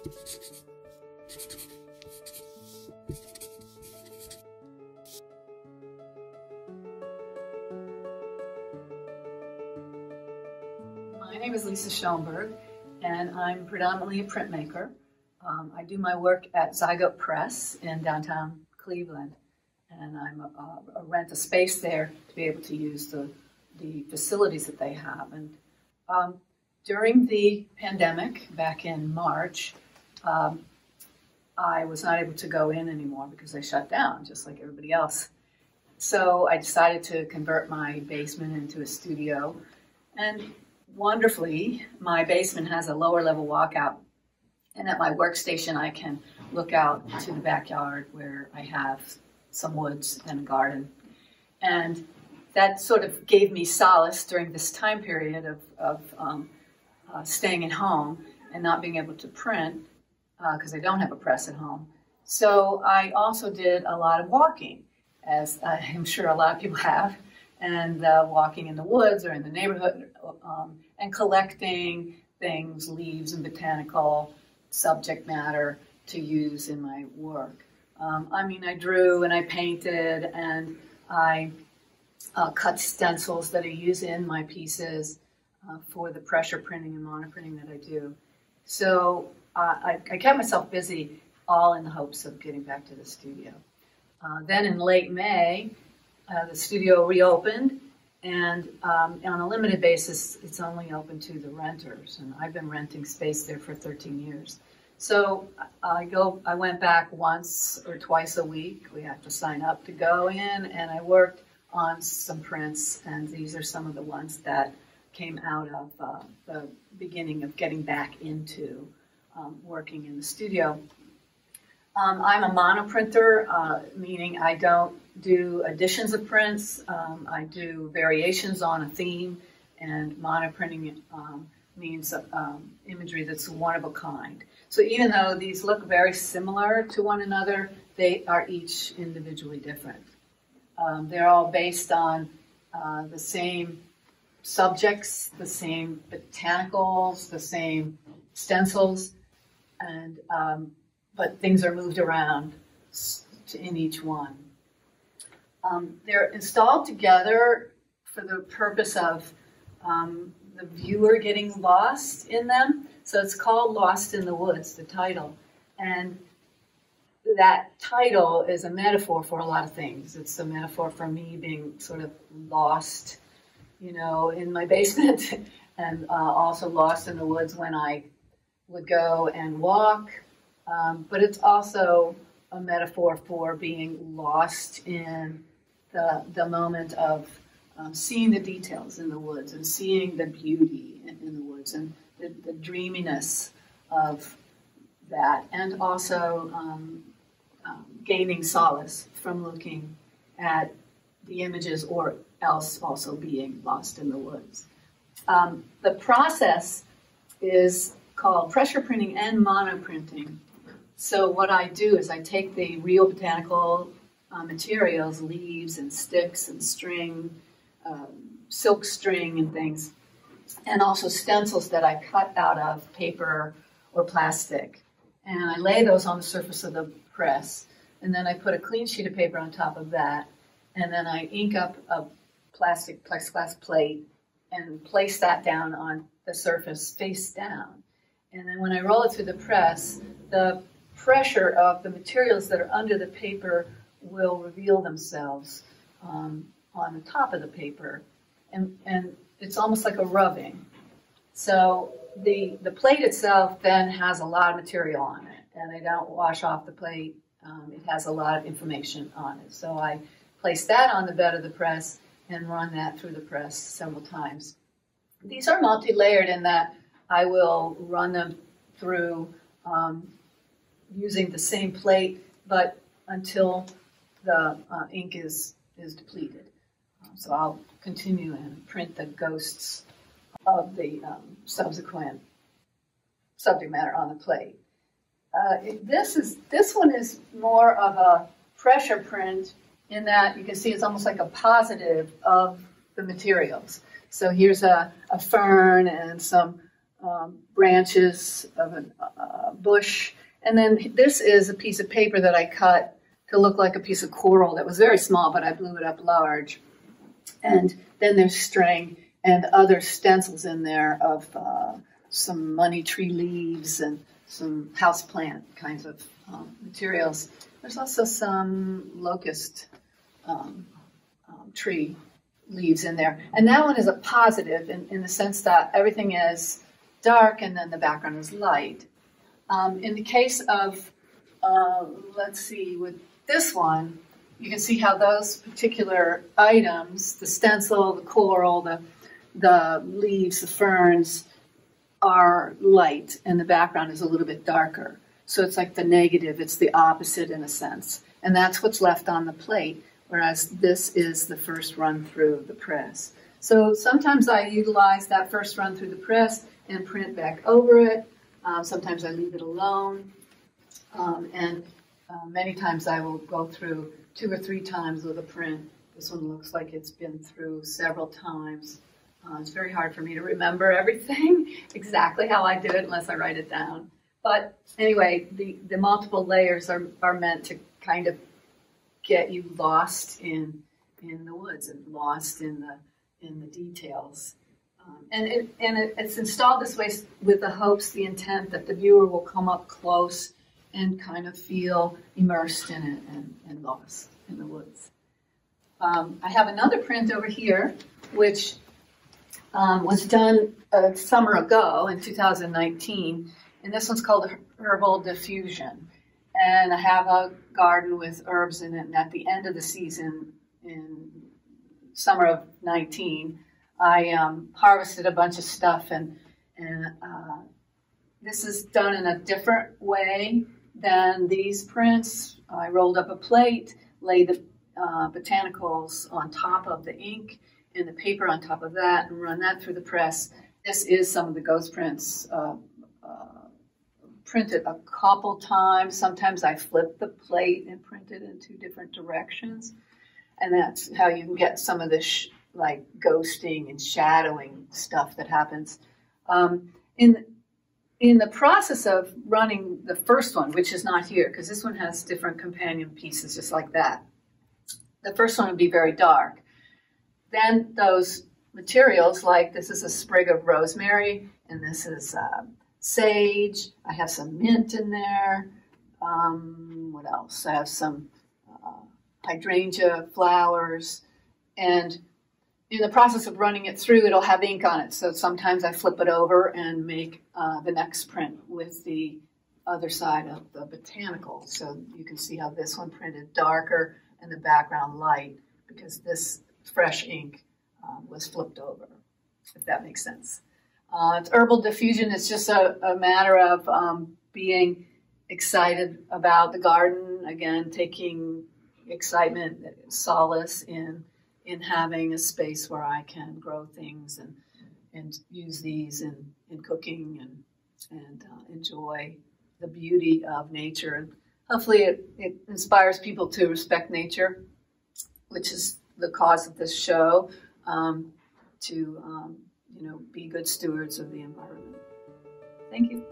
My name is Lisa Schonberg, and I'm predominantly a printmaker. I do my work at Zygote Press in downtown Cleveland, and I rent a space there to be able to use the facilities that they have. And during the pandemic, back in March, I was not able to go in anymore because they shut down, just like everybody else. So I decided to convert my basement into a studio, and wonderfully, my basement has a lower level walkout, and at my workstation I can look out to the backyard where I have some woods and a garden. And that sort of gave me solace during this time period of staying at home and not being able to print because I don't have a press at home. So I also did a lot of walking, as I'm sure a lot of people have, and walking in the woods or in the neighborhood and collecting things, leaves and botanical subject matter to use in my work. I drew and I painted and I cut stencils that I use in my pieces for the pressure printing and monoprinting that I do. So I kept myself busy, all in the hopes of getting back to the studio. Then in late May, the studio reopened, and on a limited basis, it's only open to the renters, and I've been renting space there for 13 years. So I went back once or twice a week. We have to sign up to go in, and I worked on some prints, and these are some of the ones that came out of the beginning of getting back into working in the studio. I'm a monoprinter, meaning I don't do editions of prints. I do variations on a theme, and monoprinting means imagery that's one of a kind. So even though these look very similar to one another, they are each individually different. They're all based on the same subjects, the same botanicals, the same stencils, and but things are moved around in each one. They're installed together for the purpose of the viewer getting lost in them. So it's called Lost in the Woods, the title. And that title is a metaphor for a lot of things. It's a metaphor for me being sort of lost, in my basement, and also lost in the woods when I would go and walk. But it's also a metaphor for being lost in the moment of seeing the details in the woods and seeing the beauty in the woods and the dreaminess of that, and also gaining solace from looking at the images or else also being lost in the woods. The process is called pressure printing and monoprinting. So what I do is I take the real botanical materials, leaves and sticks and string, silk string and things, and also stencils that I cut out of paper or plastic. And I lay those on the surface of the press, and then I put a clean sheet of paper on top of that, and then I ink up a plastic plexiglass plate and place that down on the surface face down. And then when I roll it through the press, the pressure of the materials that are under the paper will reveal themselves on the top of the paper. And it's almost like a rubbing. So the plate itself then has a lot of material on it, and I don't wash off the plate. It has a lot of information on it. So I place that on the bed of the press and run that through the press several times. These are multi-layered in that I will run them through using the same plate, but until the ink is depleted. So I'll continue and print the ghosts of the subsequent subject matter on the plate. This one is more of a pressure print in that you can see it's almost like a positive of the materials. So here's a fern and some branches of bush. And then this is a piece of paper that I cut to look like a piece of coral that was very small, but I blew it up large. And then there's string and other stencils in there of some money tree leaves and some houseplant kinds of materials. There's also some locust tree leaves in there. And that one is a positive in the sense that everything is dark and then the background is light. In the case of, let's see, with this one, you can see how those particular items, the stencil, the coral, the leaves, the ferns, are light, and the background is a little bit darker. So it's like the negative, it's the opposite in a sense. And that's what's left on the plate, whereas this is the first run through the press. So sometimes I utilize that first run through the press and print back over it. Sometimes I leave it alone. And many times I will go through 2 or 3 times with a print. This one looks like it's been through several times. It's very hard for me to remember everything, exactly how I do it, unless I write it down. But anyway, the multiple layers are meant to kind of get you lost in the woods and lost in the details. And it's installed this way with the hopes, the intent that the viewer will come up close and kind of feel immersed in it and lost in the woods. I have another print over here, which was done a summer ago in 2019, and this one's called Herbal Diffusion. And I have a garden with herbs in it, and at the end of the season, in summer of 19, I harvested a bunch of stuff, and this is done in a different way than these prints. I rolled up a plate, laid the botanicals on top of the ink, and the paper on top of that, and run that through the press. This is some of the ghost prints printed a couple times. Sometimes I flip the plate and print it in 2 different directions. And that's how you can get some of this like ghosting and shadowing stuff that happens. In the process of running the first one, which is not here, because this one has different companion pieces just like that. The first one would be very dark. Then those materials, like this is a sprig of rosemary, and this is sage. I have some mint in there. What else? I have some hydrangea flowers. And in the process of running it through, it'll have ink on it. So sometimes I flip it over and make the next print with the other side of the botanical. So you can see how this one printed darker and the background light, because this fresh ink was flipped over, if that makes sense. It's Herbal Diffusion. It's just a matter of being excited about the garden, again, taking excitement, solace in having a space where I can grow things and use these in cooking and enjoy the beauty of nature. And hopefully it inspires people to respect nature, which is the cause of this show, to be good stewards of the environment. Thank you.